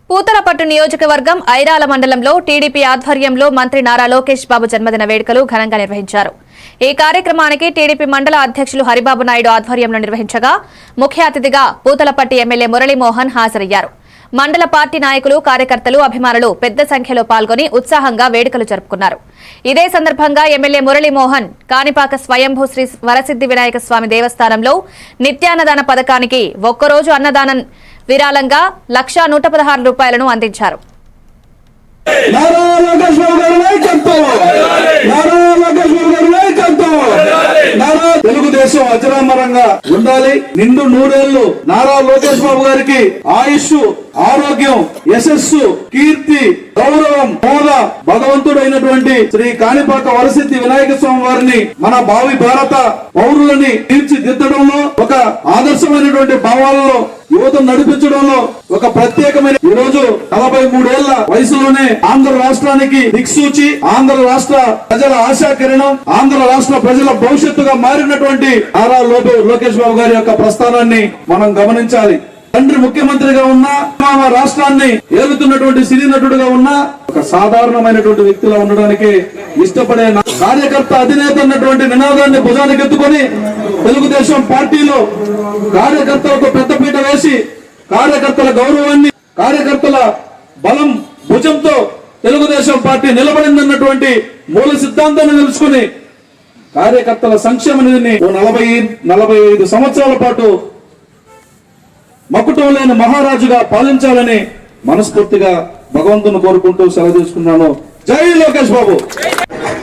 పూతలపట్టు నియోజకవర్గం ఐరాల మండలంలో టీడీపీ ఆధ్వర్యంలో మంత్రి నారా లోకేష్ బాబు జన్మదిన వేడుకలు ఘనంగా నిర్వహించారు. ఈ కార్యక్రమానికి టీడీపీ మండల అధ్యక్షులు హరిబాబు నాయుడు ఆధ్వర్యంలో నిర్వహించగా ముఖ్య అతిథిగా పూతలపట్టి ఎమ్మెల్యే మురళీమోహన్ హాజరయ్యారు. మండల పార్టీ నాయకులు, కార్యకర్తలు, అభిమానులు పెద్ద సంఖ్యలో పాల్గొని ఉత్సాహంగా వేడుకలు జరుపుకున్నారు. ఇదే సందర్భంగా ఎమ్మెల్యే మురళీమోహన్ కాణిపాక స్వయంభూ శ్రీ వరసిద్ధి వినాయక స్వామి దేవస్థానంలో నిత్యాన్నదాన పథకానికి ఒక్కరోజు అన్నదానం విరాళంగా 1,116 రూపాయలను అందించారు. తెలుగుదేశం అజరామరంగా ఉండాలి. నిండు 100 ఏళ్లు నారా లోకేష్ బాబు గారికి ఆయుష్, ఆరోగ్యం, యశస్సు, కీర్తి, గౌరవం, హోదా భగవంతుడు అయినటువంటి శ్రీ కాణిపాక వరసిద్ధి వినాయక స్వామి వారిని మన భావి భారత పౌరులని తీర్చిదిద్దడంలో, ఒక ఆదర్శమైనటువంటి భావాలలో యువతను నడిపించడంలో ఒక ప్రత్యేకమైన ఈ రోజు 43 ఏళ్ల వయసులోనే ఆంధ్ర రాష్ట్రానికి దిక్సూచి, ఆంధ్ర రాష్ట్ర ప్రజల ఆశా కిరణం, ఆంధ్ర రాష్ట్ర ప్రజల భవిష్యత్తుగా మారినటువంటి నారా లోకేష్ బాబు గారి యొక్క ప్రస్థానాన్ని మనం గమనించాలి. తండ్రి ముఖ్యమంత్రిగా ఉన్నా, రాష్ట్రాన్ని ఏలుతున్నటువంటి సినీ నటుడుగా ఉన్నా, ఒక సాధారణమైనటువంటి వ్యక్తిలా ఉండడానికి ఇష్టపడే కార్యకర్త అధినేత అన్నటువంటి నినాదాన్ని భుజానికి ఎత్తుకొని తెలుగుదేశం పార్టీలో కార్యకర్తలకు పెద్దపీట వేసి, కార్యకర్తల గౌరవాన్ని, కార్యకర్తల బలం భుజంతో తెలుగుదేశం పార్టీ నిలబడిందన్నటువంటి మూల సిద్ధాంతాన్ని తెలుసుకుని కార్యకర్తల సంక్షేమ నిధిని 40-45 సంవత్సరాల పాటు మకుటం లేని మహారాజుగా పాలించాలని మనస్ఫూర్తిగా భగవంతుని కోరుకుంటూ సెలవు తీసుకున్నాను. జై లోకేష్ బాబు.